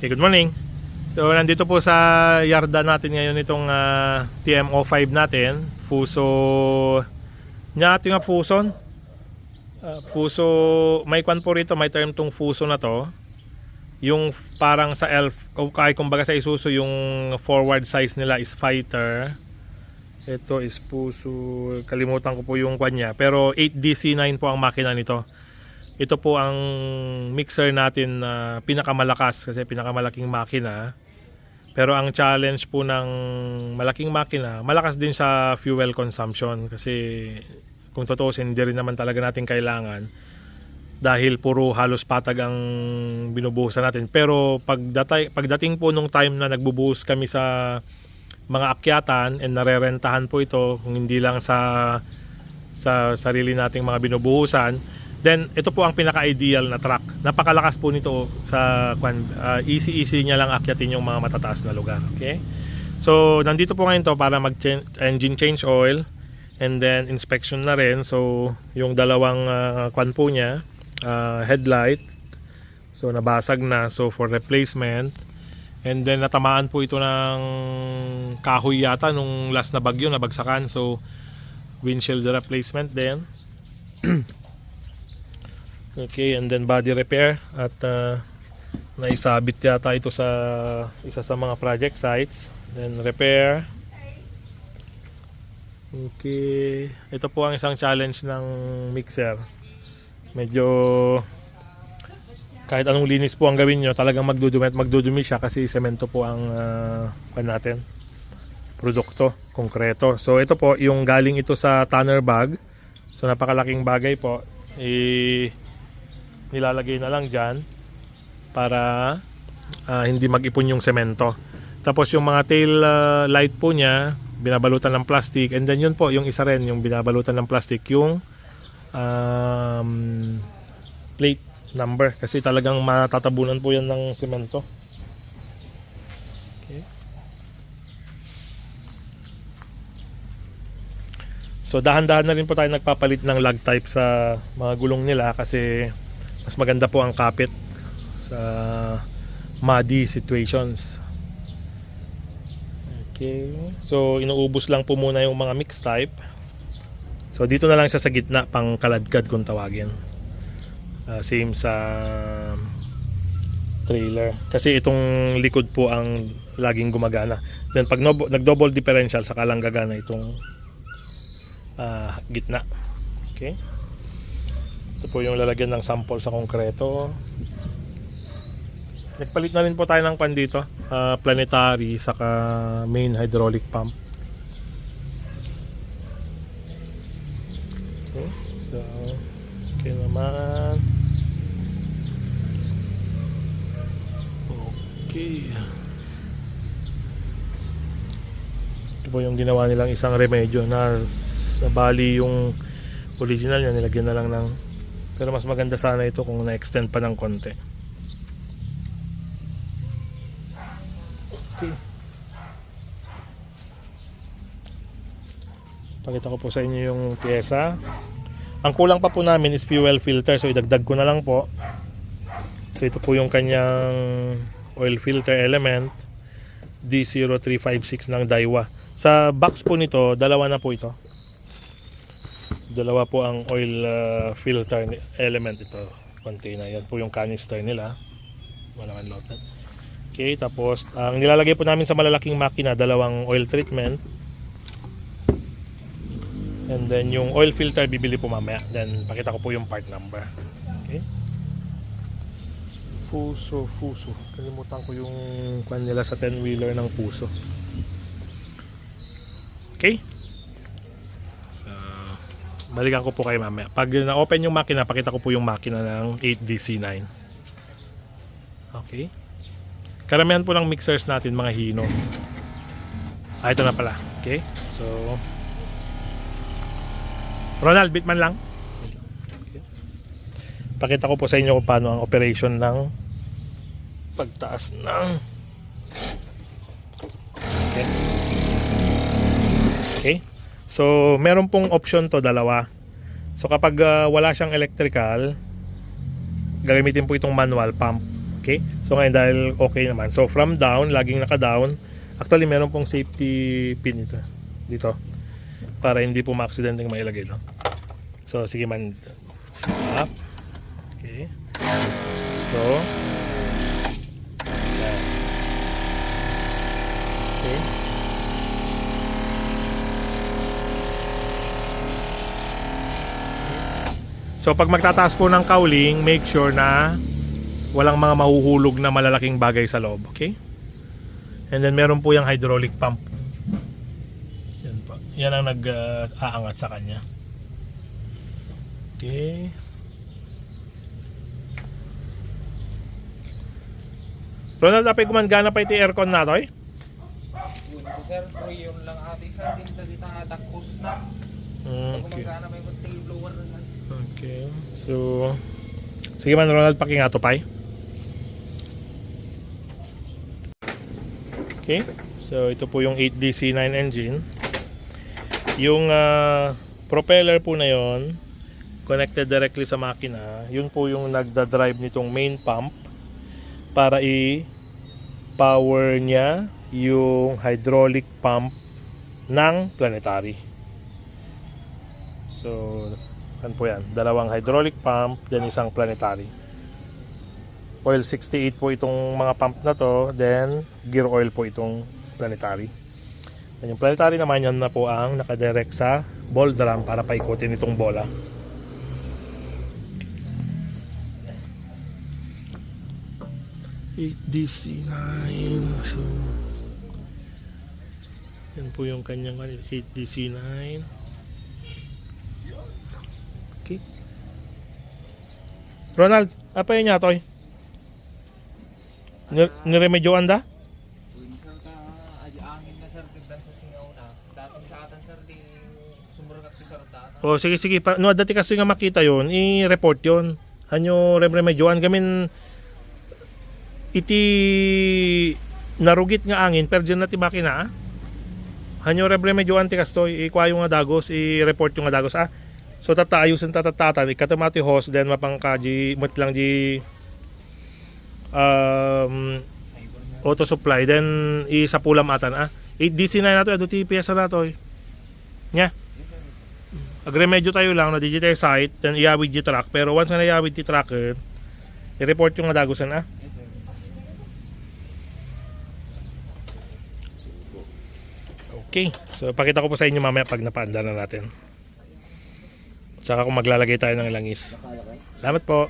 Okay, good morning. So nandito po sa yarda natin ngayon itong TM05 natin. Fuso nya ating fuson. Fuso may kwan po rito, may term tong fuso na to. Yung parang sa elf o kaya kumbaga sa Isuzu yung forward size nila is fighter. Ito is puso, kalimutan ko po yung kwan niya. Pero 8DC9 po ang makina nito. Ito po ang mixer natin na pinakamalakas kasi pinakamalaking makina. Pero ang challenge po ng malaking makina, malakas din sa fuel consumption kasi kung tutuusin hindi rin naman talaga natin kailangan dahil puro halos patag ang binubuhusan natin. Pero pagdating po nung time na nagbubuhos kami sa mga akyatan and narerentahan po ito kung hindi lang sa sarili nating mga binubuhusan, then ito po ang pinaka-ideal na truck. Napakalakas po nito sa easy niya lang akyatin yung mga matataas na lugar. Okay? So nandito po ngayon to para mag-engine change oil and then inspection na rin. So yung dalawang po niya, headlight, so nabasag na, so for replacement. And then natamaan po ito ng kahoy yata nung last na bagyo, nabagsakan. So windshield replacement din. Okay, and then body repair at naisabit yata ito sa isa sa mga project sites. Then repair. Okay, ito po ang isang challenge ng mixer. Medyo kahit anong linis po ang gawin nyo, talagang magdudumi siya kasi semento po ang natin, produkto, konkreto. So ito po, yung galing ito sa tanner bag. So napakalaking bagay po. Nilalagay na lang dyan para hindi mag-ipon yung semento. Tapos yung mga tail light po niya, binabalutan ng plastic. And then yun po, yung isa rin, yung binabalutan ng plastic, yung plate number. Kasi talagang matatabunan po yan ng semento. Okay. So dahan-dahan na rin po tayo nagpapalit ng lug type sa mga gulong nila kasi mas maganda po ang kapit sa muddy situations. Okay. So inuubos lang po muna yung mga mix type. So dito na lang siya sa gitna, pang kaladkad kung tawagin. Same sa trailer. Kasi itong likod po ang laging gumagana. Then pag nag-double differential, saka lang gagana itong gitna. Okay. Ito po yung lalagyan ng sample sa konkreto. Nagpalit na rin po tayo ng pan dito, planetary saka main hydraulic pump. Okay. So okay naman. Okay. Ito po yung ginawa nilang isang remedyo na nabali yung original niya, nilagyan na lang ng, pero mas maganda sana ito kung na-extend pa ng konti. Okay. Pakita ko po sa inyo yung pyesa. Ang kulang pa po namin is fuel filter, so idagdag ko na lang po. So ito po yung kanyang oil filter element D0356 ng Daiwa. Sa box po nito, dalawa na po ito. Dalawa po ang oil filter element ito, container. Yan po yung canister nila. Walang unloaded. Okay, tapos ang nilalagay po namin sa malalaking makina, dalawang oil treatment. And then yung oil filter bibili po mamaya. Then pakita ko po yung part number. Okay. Fuso. Kalimutan ko yung kwan nila sa 10-wheeler ng Fuso. Okay. So balikan ko po kayo mamaya. Pag na-open yung makina, pakita ko po yung makina ng 8DC9. Okay. Karamihan po ng mixers natin mga Hino. Ito na pala. Okay. So Ronald, bitman lang. Okay. Pakita ko po sa inyo kung paano ang operation ng pagtaas ng okay. Okay. So meron pong option to, dalawa. So kapag wala siyang electrical, gagamitin po itong manual pump. Okay? So ngayon dahil okay naman. So from down, laging naka-down. Actually meron pong safety pin ito dito para hindi po ma-accident yung mailagay, no? So sige man. Stop. Okay. So yan. Okay. So pag magtataas po ng cowling, make sure na walang mga mahuhulog na malalaking bagay sa loob, okay? And then meron po yung hydraulic pump. Yan po. Yan ang nag-aangat sa kanya. Okay. Ronald, apay gumagana pa iti aircon na to, eh? Sir, pro yun lang ati sa din dito takos na. Okay. Gumagana may konti blower na. Okay. So, sige man Ronald, pakingato pa, eh. Okay. So, ito po yung 8DC9 engine. Yung propeller po na yon connected directly sa makina. Yun po yung nagda-drive nitong main pump para i-power niya yung hydraulic pump ng planetary. So, ano po yan? Dalawang hydraulic pump, then isang planetary. Oil 68 po itong mga pump na to, then gear oil po itong planetary. And yung planetary naman yan na po ang nakadirect sa ball drum para paikutin itong bola. DC9. So, yan po yung kanyang 8DC9. Okay. Ronald, apa yun niya, Toy? Niremedyoan da? Uy, sir, angin na sir, tigdan sa singaw na. Dating sa atan sir, di sumuragat si sir data. O sige sige, no dati kasi nga makita yon, i-report yon. Hanyo remedyoan gamin iti narugit nga angin pero dyan na ti makina. Hanyo remedyoan ti kastoy, ikwayo nga dagos, i-report yung nga dagos So tatayusin tatatatan, ikatamati host, then mapangkaji mutlang di auto supply, then isapulam atan 8DC9 nato, ado ti piyesa nato nya. Agremedyo tayo lang na digital site, then iawid di truck, pero once nga naiawid ti tracker, i-report yung nga dagosan Yes, sir. Okay, so pakita ko po sa inyo mamaya pag napaanda na natin. Tsaka kung maglalagay tayo ng langis. Salamat po.